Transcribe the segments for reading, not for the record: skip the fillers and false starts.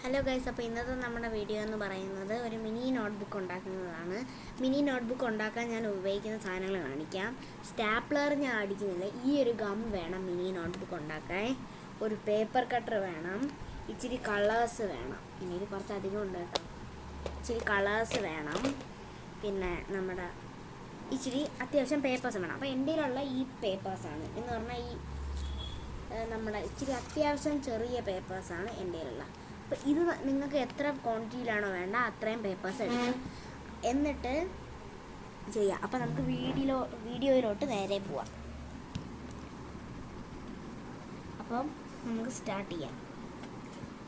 Hello guys, അപ്പോൾ ഇന്നത്തെ നമ്മുടെ വീഡിയോ എന്ന് പറയുന്നത് ഒരു മിനി നോട്ട്ബുക്ക് ഉണ്ടാക്കുന്നതാണ്. മിനി നോട്ട്ബുക്ക് ഉണ്ടാക്കാൻ ഞാൻ ഉപയോഗിക്കുന്ന സാധനങ്ങൾ കാണിക്കാം. സ്റ്റാപ്ലർ ഞാൻ അടിക്കുന്നില്ല. ഈ ഒരു ഗം വേണം മിനി നോട്ട്ബുക്ക് ഉണ്ടാക്കാൻ. ഒരു പേപ്പർ കട്ടർ വേണം. ഇച്ചിരി കളേഴ്സ് വേണം. ഇനി ഇത് കുറച്ചധികം ഉണ്ട് കേട്ടോ. ഇച്ചിരി കളേഴ്സ് വേണം. പിന്നെ നമ്മുടെ ഇച്ചിരി അത്യാവശ്യം പേപ്പേഴ്സ് വേണം. അപ്പോൾ എൻ്റെ കയ്യിലുള്ള ഈ പേപ്പേഴ്സാണ് എന്ന് പറഞ്ഞാൽ ഈ നമ്മുടെ ഇച്ചിരി അത്യാവശ്യം ചെറിയ പേപ്പേഴ്സാണ് എൻ്റെ കയ്യിലുള്ള. അപ്പോൾ ഇത് നിങ്ങൾക്ക് എത്ര ക്വാണ്ടിറ്റിയിലാണോ വേണ്ട അത്രയും പേപ്പേഴ്സ് എടുക്കും, എന്നിട്ട് ചെയ്യാം. അപ്പോൾ നമുക്ക് വീഡിയോയിലോട്ട് നേരെ പോവാം. അപ്പം നമുക്ക് സ്റ്റാർട്ട് ചെയ്യാം.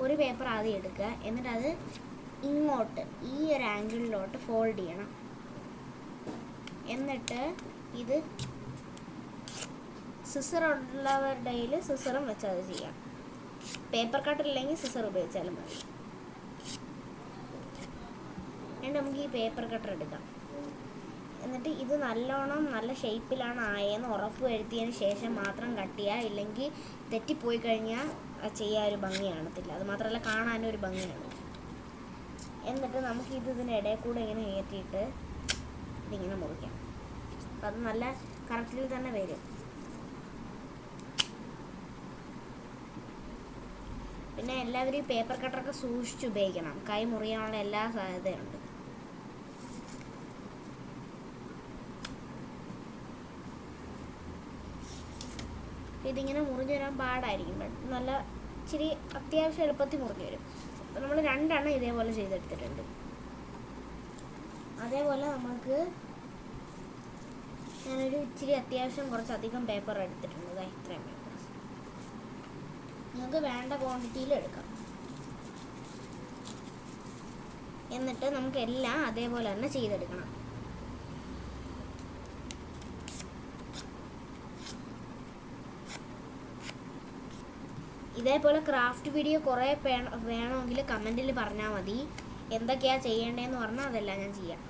ഒരു പേപ്പർ ആദ്യം എടുക്കുക, എന്നിട്ട് അത് ഇങ്ങോട്ട് ഈ ഒരു ആംഗിളിലോട്ട് ഫോൾഡ് ചെയ്യണം. എന്നിട്ട് ഇത് സിസർ ഉള്ളവരുടെ കയ്യിൽ സിസറും വെച്ച് അത് ചെയ്യാം. പേപ്പർ കട്ടർ ഇല്ലെങ്കിൽ സിസർ ഉപയോഗിച്ചാലും മതി. എന്നിട്ട് നമുക്ക് ഈ പേപ്പർ കട്ടർ എടുക്കാം. എന്നിട്ട് ഇത് നല്ലോണം നല്ല ഷേപ്പിലാണ് ആയെന്ന് ഉറപ്പ് വരുത്തിയതിന് ശേഷം മാത്രം കട്ട് ചെയ്യുക. ഇല്ലെങ്കിൽ തെറ്റിപ്പോയി കഴിഞ്ഞാൽ ചെയ്യാൻ ഒരു ഭംഗി കാണത്തില്ല. അത് മാത്രമല്ല കാണാനും ഒരു ഭംഗിയാണ്. എന്നിട്ട് നമുക്ക് ഇതിനിടയിൽ കൂടെ ഇങ്ങനെ കയറ്റിയിട്ട് ഇതിങ്ങനെ മുറിക്കാം. അപ്പം അത് നല്ല കറക്റ്റിൽ തന്നെ വരും. പിന്നെ എല്ലാവരും ഈ പേപ്പർ കട്ടറൊക്കെ സൂക്ഷിച്ച് ഉപയോഗിക്കണം. കൈ മുറിയാനുള്ള എല്ലാ സാധ്യതയുണ്ട്. ഇതിങ്ങനെ മുറിഞ്ഞു വരാൻ പാടായിരിക്കും. നല്ല ഇച്ചിരി അത്യാവശ്യം എളുപ്പത്തിൽ മുറിഞ്ഞു വരും. അപ്പം നമ്മൾ 2 എണ്ണം ഇതേപോലെ ചെയ്തെടുത്തിട്ടുണ്ട്. അതേപോലെ നമുക്ക് ഞാനൊരു ഇച്ചിരി അത്യാവശ്യം കുറച്ചധികം പേപ്പർ എടുത്തിട്ടുണ്ട്. ഇത്രയും പേപ്പേഴ്സ് നിങ്ങൾക്ക് വേണ്ട ക്വാണ്ടിറ്റിയിൽ എടുക്കാം. എന്നിട്ട് നമുക്ക് എല്ലാം അതേപോലെ തന്നെ ചെയ്തെടുക്കണം. ഇതേപോലെ ക്രാഫ്റ്റ് വീഡിയോ കുറേ വേണമെങ്കിൽ കമൻറ്റിൽ പറഞ്ഞാൽ മതി. എന്തൊക്കെയാണ് ചെയ്യേണ്ടതെന്ന് പറഞ്ഞാൽ അതെല്ലാം ഞാൻ ചെയ്യാം.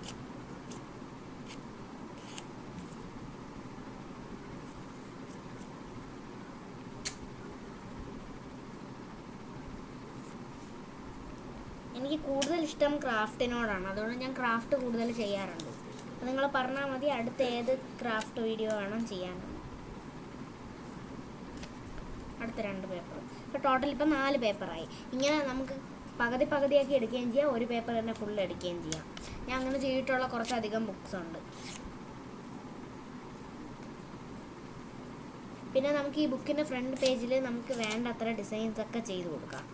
എനിക്ക് കൂടുതൽ ഇഷ്ടം ക്രാഫ്റ്റിനോടാണ്. അതുകൊണ്ട് ഞാൻ ക്രാഫ്റ്റ് കൂടുതൽ ചെയ്യാറുണ്ട്. അപ്പോൾ നിങ്ങൾ പറഞ്ഞാൽ മതി അടുത്ത ഏത് ക്രാഫ്റ്റ് വീഡിയോ വേണം ചെയ്യാനാണ്. അടുത്ത 2 പേപ്പർ. ഇപ്പോൾ ടോട്ടൽ ഇപ്പം 4 പേപ്പറായി. ഇങ്ങനെ നമുക്ക് പകുതിയാക്കി എടുക്കുകയും ചെയ്യാം, ഒരു പേപ്പർ തന്നെ ഫുൾ എടുക്കുകയും ചെയ്യാം. ഞാൻ അങ്ങനെ ചെയ്തിട്ടുള്ള കുറച്ചധികം ബുക്സ് ഉണ്ട്. പിന്നെ നമുക്ക് ഈ ബുക്കിൻ്റെ ഫ്രണ്ട് പേജിൽ നമുക്ക് വേണ്ട അത്ര ഡിസൈൻസ് ഒക്കെ ചെയ്ത് കൊടുക്കാം.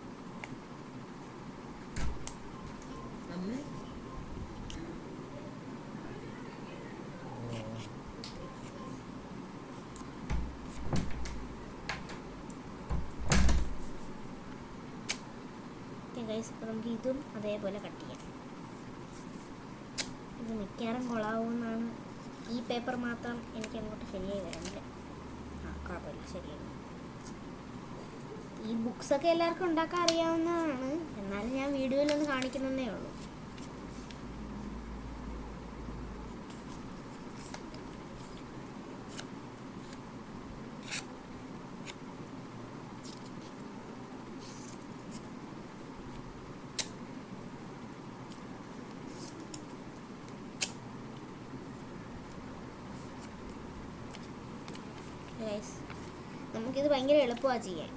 ഇപ്പോൾ നമുക്ക് ഇതും അതേപോലെ കട്ട് ചെയ്യാം. ഇത് മിക്കവാറും കൊള്ളാവുന്നതാണ്. ഈ പേപ്പർ മാത്രം എനിക്ക് അങ്ങോട്ട് ശരിയായി വരണില്ല. കുഴപ്പമില്ല, ശരിയായി. ഈ ബുക്സൊക്കെ എല്ലാവർക്കും ഉണ്ടാക്കാൻ അറിയാവുന്നതാണ്. എന്നാലും ഞാൻ വീഡിയോയിലൊന്ന് കാണിക്കുന്നതേ ഉള്ളൂ. നമുക്കിത് ഭയങ്കര എളുപ്പമാണ് ചെയ്യാൻ.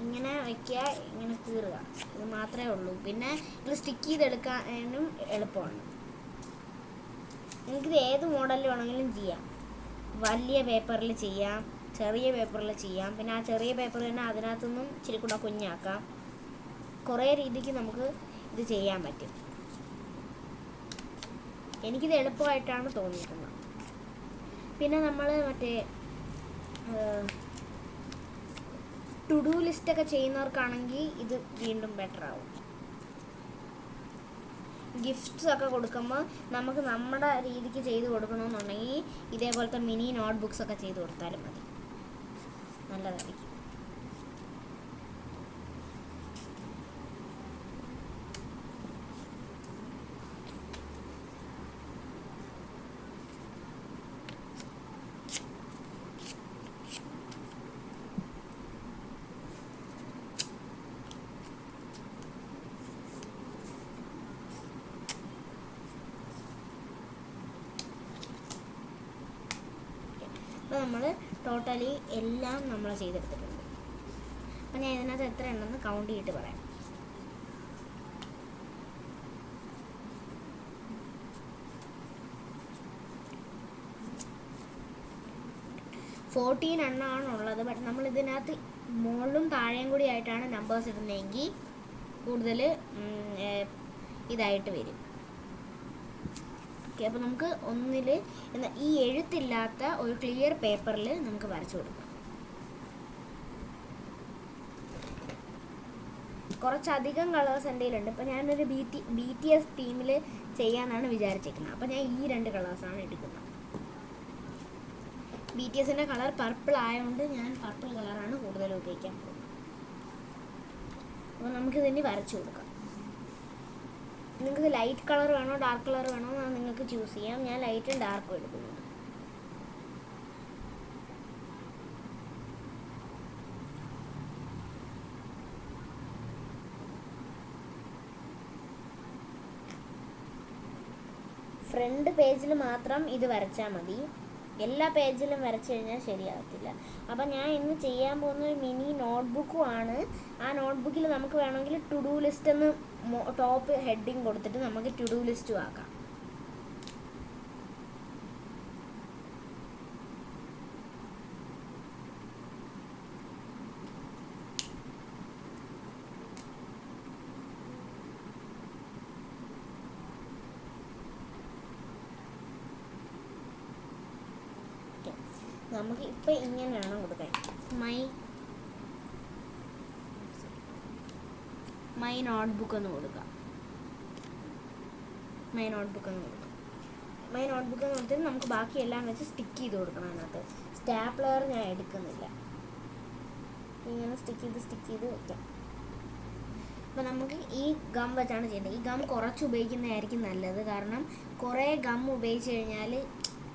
ഇങ്ങനെ വയ്ക്കുക, ഇങ്ങനെ കീറുക, ഇത് മാത്രമേ ഉള്ളൂ. പിന്നെ ഇത് സ്റ്റിക്ക് ചെയ്തെടുക്കാനും എളുപ്പമാണ്. നിങ്ങൾക്കിത് ഏത് മോഡലിൽ വേണമെങ്കിലും ചെയ്യാം. വലിയ പേപ്പറിൽ ചെയ്യാം, ചെറിയ പേപ്പറിൽ ചെയ്യാം. പിന്നെ ആ ചെറിയ പേപ്പർ തന്നെ അതിനകത്തുനിന്നും ഇച്ചിരി കൂടെ കുഞ്ഞാക്കാം. കുറേ രീതിക്ക് നമുക്ക് ഇത് ചെയ്യാൻ പറ്റും. എനിക്കിത് എളുപ്പമായിട്ടാണ് തോന്നിയിട്ടുള്ളത്. പിന്നെ നമ്മൾ മറ്റേ ടു ഡു ലിസ്റ്റൊക്കെ ചെയ്യുന്നവർക്കാണെങ്കിൽ ഇത് വീണ്ടും ബെറ്റർ ആവും. ഗിഫ്റ്റ്സ് ഒക്കെ കൊടുക്കുമ്പോൾ നമുക്ക് നമ്മുടെ രീതിക്ക് ചെയ്ത് കൊടുക്കണമെന്നുണ്ടെങ്കിൽ ഇതേപോലത്തെ മിനി നോട്ട് ബുക്സ് ഒക്കെ ചെയ്ത് കൊടുത്താലും മതി, നല്ലതായിരിക്കും. നമ്മൾ ടോട്ടലി എല്ലാം നമ്മൾ ചെയ്തെടുത്തിട്ടുണ്ട്. അപ്പോൾ ഞാൻ ഇതിനകത്ത് എത്ര ഉണ്ടെന്ന് കൗണ്ട് ചെയ്തിട്ട് പറയാം. എണ്ണമാണുള്ളത്. ബട്ട് നമ്മൾ ഇതിനകത്ത് മുകളിലും താഴെയും കൂടി ആയിട്ടാണ് നമ്പേഴ്സ് ഇടുന്നതെങ്കിൽ കൂടുതൽ ഇതായിട്ട് വരും. ഓക്കെ, അപ്പോൾ നമുക്ക് ഒന്നിൽ ഈ എഴുത്തില്ലാത്ത ഒരു ക്ലിയർ പേപ്പറിൽ നമുക്ക് വരച്ചു കൊടുക്കാം. കുറച്ചധികം കളേഴ്സ് എൻ്റെ കയ്യിലുണ്ട്. ഇപ്പോൾ ഞാനൊരു BTS തീമിൽ ചെയ്യാനാണ് വിചാരിച്ചേക്കുന്നത്. അപ്പോൾ ഞാൻ ഈ 2 കളേഴ്സാണ് എടുക്കുന്നത്. BTSൻ്റെ കളർ പർപ്പിൾ ആയതുകൊണ്ട് ഞാൻ പർപ്പിൾ കളറാണ് കൂടുതൽ ഉപയോഗിക്കാൻ പോകുന്നത്. അപ്പോൾ നമുക്കിതിന് വരച്ചു കൊടുക്കാം. നിങ്ങൾക്ക് ലൈറ്റ് കളർ വേണോ ഡാർക്ക് കളർ വേണോ എന്ന് നിങ്ങൾക്ക് ചൂസ് ചെയ്യാം. ഞാൻ ലൈറ്റും ഡാർക്കും എടുക്കുന്നുണ്ട്. ഫ്രണ്ട് പേജിൽ മാത്രം ഇത് വരച്ചാൽ മതി. എല്ലാ പേജിലും വരച്ചു കഴിഞ്ഞാൽ ശരിയാകത്തില്ല. അപ്പം ഞാൻ ഇന്ന് ചെയ്യാൻ പോകുന്ന ഒരു മിനി നോട്ട്ബുക്കുമാണ്. ആ നോട്ട്ബുക്കിൽ നമുക്ക് വേണമെങ്കിൽ ടു ഡു ലിസ്റ്റ് എന്ന് ടോപ്പ് ഹെഡിങ് കൊടുത്തിട്ട് നമുക്ക് ടു ഡു ലിസ്റ്റും ആക്കാം. നമുക്ക് ഇപ്പം ഇങ്ങനെയാണ് കൊടുക്കാൻ. മൈ നോട്ട്ബുക്ക് എന്ന് കൊടുക്കാം. മൈ നോട്ട്ബുക്ക് എന്ന് കൊടുത്തിട്ട് നമുക്ക് ബാക്കി എല്ലാം വെച്ച് സ്റ്റിക്ക് ചെയ്ത് കൊടുക്കണം. അതിനകത്ത് സ്റ്റാപ്ലർ ഞാൻ എടുക്കുന്നില്ല. ഇങ്ങനെ സ്റ്റിക്ക് ചെയ്ത് വെക്കാം. അപ്പോൾ നമുക്ക് ഈ ഗം വെച്ചാണ് ചെയ്യേണ്ടത്. ഈ ഗം കുറച്ച് ഉപയോഗിക്കുന്നതായിരിക്കും നല്ലത്. കാരണം കുറേ ഗം ഉപയോഗിച്ച് കഴിഞ്ഞാൽ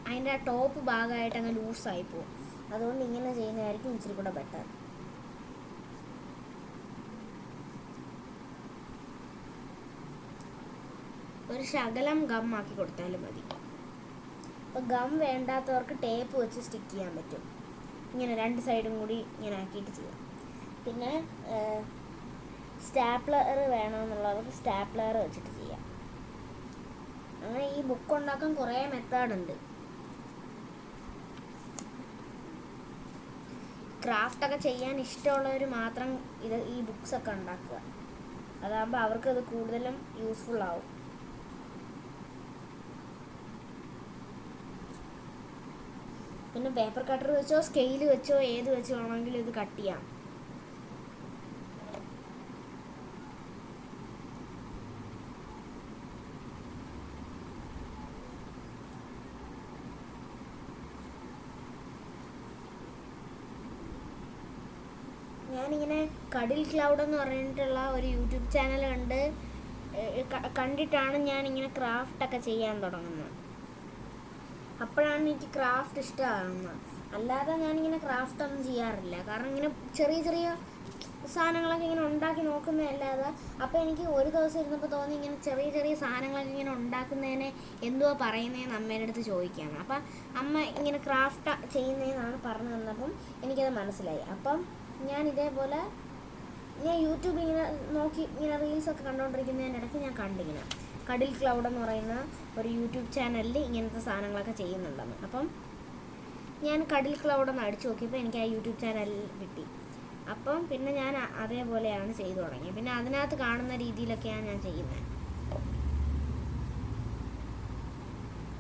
അതിൻ്റെ ആ ടോപ്പ് ഭാഗമായിട്ട് അങ്ങ് ലൂസായി പോകും. അതുകൊണ്ട് ഇങ്ങനെ ചെയ്യുന്നതായിരിക്കും ഇച്ചിരി കൂടെ ബെറ്റർ. ഒരു ശകലം ഗം ആക്കി കൊടുത്താലും മതി. അപ്പോൾ ഗം വേണ്ടാത്തവർക്ക് ടേപ്പ് വെച്ച് സ്റ്റിക്ക് ചെയ്യാൻ പറ്റും. ഇങ്ങനെ 2 സൈഡും കൂടി ഇങ്ങനെ ആക്കിയിട്ട് ചെയ്യാം. പിന്നെ സ്റ്റാപ്ലർ വേണമെന്നുള്ളവർക്ക് സ്റ്റാപ്ലർ വെച്ചിട്ട് ചെയ്യാം. അങ്ങനെ ഈ ബുക്ക് ഉണ്ടാക്കാൻ കുറേ മെത്തേഡുണ്ട്. ക്രാഫ്റ്റൊക്കെ ചെയ്യാൻ ഇഷ്ടമുള്ളവർ മാത്രം ഈ ബുക്സൊക്കെ ഉണ്ടാക്കുക. അതാകുമ്പോൾ അവർക്കത് കൂടുതലും യൂസ്ഫുൾ ആവും. പിന്നെ പേപ്പർ കട്ടർ വെച്ചോ സ്കെയിൽ വെച്ചോ ഏത് വെച്ചോ വേണമെങ്കിലും ഇത് കട്ട് ചെയ്യാം. ഞാനിങ്ങനെ കടിൽ ക്ലൗഡ് എന്ന് പറഞ്ഞിട്ടുള്ള ഒരു യൂട്യൂബ് ചാനൽ കണ്ടിട്ടാണ് ഞാനിങ്ങനെ ക്രാഫ്റ്റൊക്കെ ചെയ്യാൻ തുടങ്ങുന്നത്. അപ്പോഴാണ് എനിക്ക് ക്രാഫ്റ്റ് ഇഷ്ടമാകുന്നത്. അല്ലാതെ ഞാനിങ്ങനെ ക്രാഫ്റ്റൊന്നും ചെയ്യാറില്ല. കാരണം ഇങ്ങനെ ചെറിയ ചെറിയ സാധനങ്ങളൊക്കെ ഇങ്ങനെ ഉണ്ടാക്കി നോക്കുന്നതല്ലാതെ. അപ്പോൾ എനിക്ക് ഒരു ദിവസം ഇരുന്നപ്പോൾ തോന്നി ഇങ്ങനെ ചെറിയ ചെറിയ സാധനങ്ങളൊക്കെ ഇങ്ങനെ ഉണ്ടാക്കുന്നതിനെ എന്തുവാ പറയുന്നതെന്ന് അമ്മയുടെ അടുത്ത് ചോദിക്കുകയാണ്. അപ്പം അമ്മ ഇങ്ങനെ ക്രാഫ്റ്റ് ചെയ്യുന്നതെന്നാണ് പറഞ്ഞു തന്നപ്പം എനിക്കത് മനസ്സിലായി. അപ്പം ഞാൻ ഇതേപോലെ ഞാൻ യൂട്യൂബിൽ ഇങ്ങനെ നോക്കി ഇങ്ങനെ റീൽസൊക്കെ കണ്ടുകൊണ്ടിരിക്കുന്നതിനിടയ്ക്ക് ഞാൻ കണ്ടിങ്ങനെ കടിൽ ക്ലൗഡ് എന്ന് പറയുന്ന ഒരു യൂട്യൂബ് ചാനലിൽ ഇങ്ങനത്തെ സാധനങ്ങളൊക്കെ ചെയ്യുന്നുണ്ടെന്ന്. അപ്പം ഞാൻ കടിൽ ക്ലൗഡ് ഒന്ന് അടിച്ചു നോക്കിയപ്പോൾ എനിക്ക് ആ യൂട്യൂബ് ചാനലിൽ കിട്ടി. അപ്പം പിന്നെ ഞാൻ അതേപോലെയാണ് ചെയ്തു തുടങ്ങിയത്. പിന്നെ അതിനകത്ത് കാണുന്ന രീതിയിലൊക്കെയാണ് ഞാൻ ചെയ്യുന്നത്.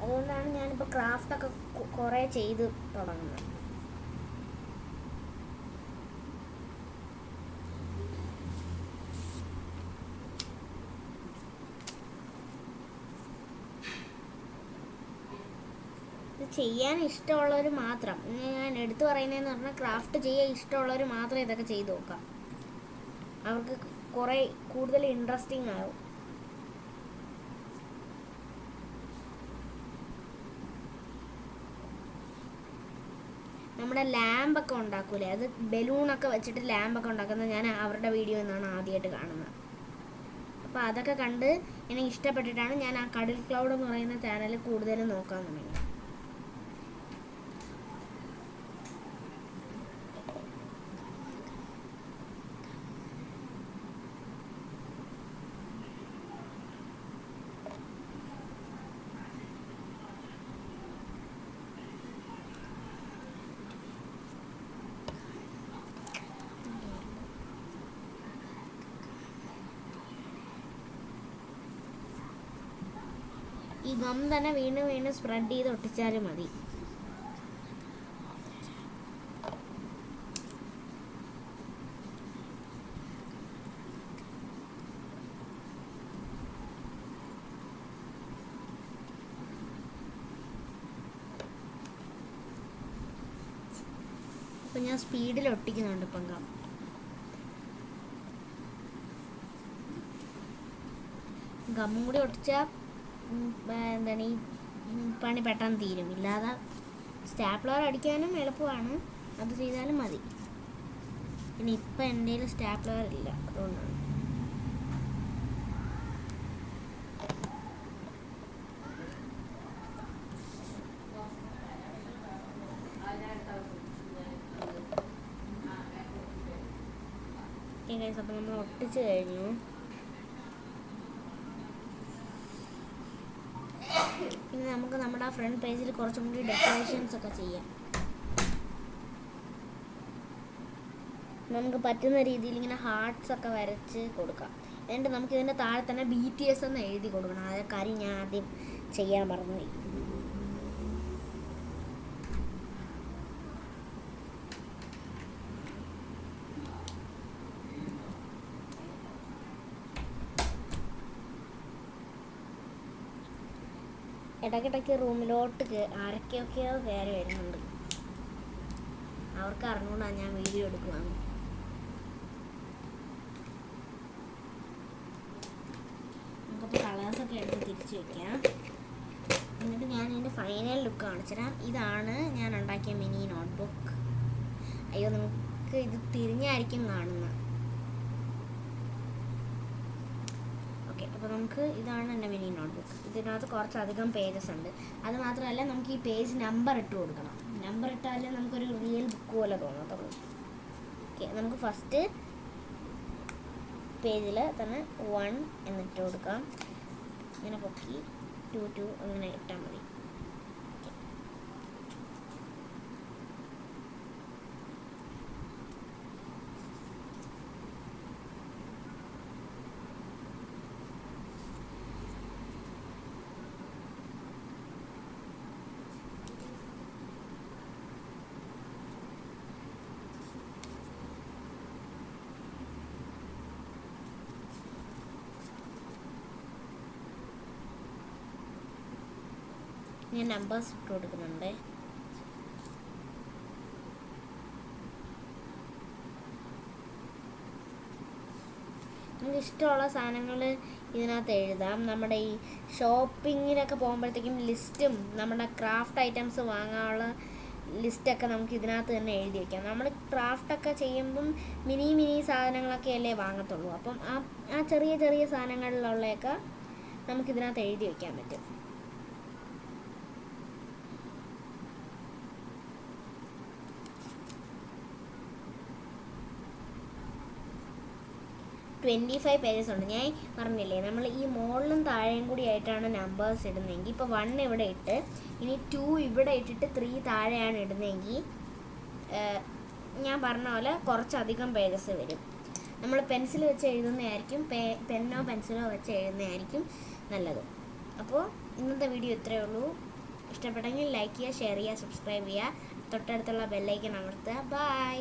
അതുകൊണ്ടാണ് ഞാനിപ്പോൾ ക്രാഫ്റ്റൊക്കെ കുറേ ചെയ്ത് തുടങ്ങുന്നത്. ചെയ്യാൻ ഇഷ്ടമുള്ളവർ മാത്രം, ഞാൻ എടുത്തു പറയുന്നതെന്ന് പറഞ്ഞാൽ ക്രാഫ്റ്റ് ചെയ്യാൻ ഇഷ്ടമുള്ളവർ മാത്രം ഇതൊക്കെ ചെയ്ത് നോക്കാം. അവർക്ക് കുറേ കൂടുതൽ ഇൻട്രസ്റ്റിംഗ് ആവും. നമ്മുടെ ലാമ്പൊക്കെ ഉണ്ടാക്കൂലേ, അത് ബലൂണൊക്കെ വെച്ചിട്ട് ലാമ്പൊക്കെ ഉണ്ടാക്കുന്നത് ഞാൻ അവരുടെ വീഡിയോ എന്നാണ് ആദ്യമായിട്ട് കാണുന്നത്. അപ്പോൾ അതൊക്കെ കണ്ട് എനിക്ക് ഇഷ്ടപ്പെട്ടിട്ടാണ് ഞാൻ ആ കടിൽ ക്ലൗഡ് എന്ന് പറയുന്ന ചാനൽ കൂടുതലും നോക്കാൻ തുടങ്ങിയത്. ഈ ഗം തന്നെ വീണ്ടും വീണ്ടും സ്പ്രെഡ് ചെയ്ത് ഒട്ടിച്ചാലും മതി. അപ്പം ഞാൻ സ്പീഡിൽ ഒട്ടിക്കുന്നുണ്ട് ഇപ്പം ഗമ്മും കൂടി ഒട്ടിച്ചാൽ എന്താണ് ഈ പണി പെട്ടെന്ന് തീരും. ഇല്ലാതെ സ്റ്റാപ്ലർ അടിക്കാനും എളുപ്പമാണ്, അത് ചെയ്താലും മതി. പിന്നെ ഇപ്പം എൻ്റെ കയ്യിൽ സ്റ്റാപ്ലർ ഇല്ല, അതുകൊണ്ടാണ്. അപ്പം നമ്മൾ ഒട്ടിച്ച് കഴിഞ്ഞു. ഇനി നമുക്ക് നമ്മുടെ ആ ഫ്രണ്ട് പേജിൽ കുറച്ചും കൂടി ഡെക്കറേഷൻസ് ഒക്കെ ചെയ്യാം. നമുക്ക് പറ്റുന്ന രീതിയിൽ ഇങ്ങനെ ഹാർട്ട്സ് ഒക്കെ വരച്ച് കൊടുക്കാം. എന്നിട്ട് നമുക്ക് ഇതിൻ്റെ താഴെ തന്നെ BTS എന്ന് എഴുതി കൊടുക്കണം. അതേ കാര്യം ഞാൻ ആദ്യം ചെയ്യാൻ മറന്നുപോയി. ഇടയ്ക്കിടയ്ക്ക് റൂമിലോട്ട് ആരൊക്കെയൊക്കെയോ കയറി വരുന്നുണ്ട്. അവർക്ക് അറിഞ്ഞുകൊണ്ടാണ് ഞാൻ വീഡിയോ എടുക്കുവാണ്. നമുക്കപ്പോൾ കളേഴ്സൊക്കെ എടുത്ത് തിരിച്ച് വയ്ക്കാം. എന്നിട്ട് ഞാൻ ഇതിൻ്റെ ഫൈനൽ ലുക്ക് കാണിച്ചു തരാം. ഇതാണ് ഞാൻ ഉണ്ടാക്കിയ മിനി നോട്ട്ബുക്ക്. അയ്യോ, നമുക്ക് ഇത് തിരിഞ്ഞായിരിക്കും കാണുന്നത്. അപ്പോൾ നമുക്ക് ഇതാണ് എൻ്റെ മിനി നോട്ട്ബുക്ക്. ഇതിനകത്ത് കുറച്ചധികം പേജസ് ഉണ്ട്. അത് മാത്രമല്ല, നമുക്ക് ഈ പേജ് നമ്പർ ഇട്ട് കൊടുക്കണം. നമ്പർ ഇട്ടാലേ നമുക്കൊരു റിയൽ ബുക്ക് പോലെ തോന്നത്തുള്ളൂ. ഓക്കെ, നമുക്ക് ഫസ്റ്റ് പേജിൽ തന്നെ 1 എന്നിട്ട് കൊടുക്കാം. ഇങ്ങനെ പൊക്കി 2 അങ്ങനെ ഇട്ടാൽ മതി. ഞാൻ നമ്പേഴ്സ് ഇട്ട് കൊടുക്കുന്നുണ്ട്. നമുക്ക് ഇഷ്ടമുള്ള സാധനങ്ങൾ ഇതിനകത്ത് എഴുതാം. നമ്മുടെ ഈ ഷോപ്പിങ്ങിനൊക്കെ പോകുമ്പോഴത്തേക്കും ലിസ്റ്റും നമ്മുടെ ക്രാഫ്റ്റ് ഐറ്റംസ് വാങ്ങാനുള്ള ലിസ്റ്റൊക്കെ നമുക്ക് ഇതിനകത്ത് തന്നെ എഴുതി വയ്ക്കാം. നമ്മൾ ക്രാഫ്റ്റൊക്കെ ചെയ്യുമ്പം മിനി സാധനങ്ങളൊക്കെ അല്ലേ വാങ്ങത്തുള്ളൂ. അപ്പം ആ ചെറിയ സാധനങ്ങളിലുള്ളതൊക്കെ നമുക്കിതിനകത്ത് എഴുതി വയ്ക്കാൻ പറ്റും. $25 പേജസ് ഉണ്ട്. ഞാൻ പറഞ്ഞില്ലേ, നമ്മൾ ഈ മുകളിലും താഴെയും കൂടി ആയിട്ടാണ് നമ്പേഴ്സ് ഇടുന്നതെങ്കിൽ, ഇപ്പോൾ 1 ഇവിടെ ഇട്ട് ഇനി 2 ഇവിടെ ഇട്ടിട്ട് 3 താഴെയാണ് ഇടുന്നതെങ്കിൽ ഞാൻ പറഞ്ഞ പോലെ കുറച്ചധികം പേജസ് വരും. നമ്മൾ പെൻസിൽ വെച്ച് എഴുതുന്നതായിരിക്കും, പെന്നോ പെൻസിലോ വെച്ച് എഴുതുന്നതായിരിക്കും നല്ലത്. അപ്പോൾ ഇന്നത്തെ വീഡിയോ ഇത്രയേ ഉള്ളൂ. ഇഷ്ടപ്പെട്ടെങ്കിൽ ലൈക്ക് ചെയ്യുക, ഷെയർ ചെയ്യുക, സബ്സ്ക്രൈബ് ചെയ്യുക, തൊട്ടടുത്തുള്ള ബെല്ലൈക്കൺ അമർത്തുക. ബൈ.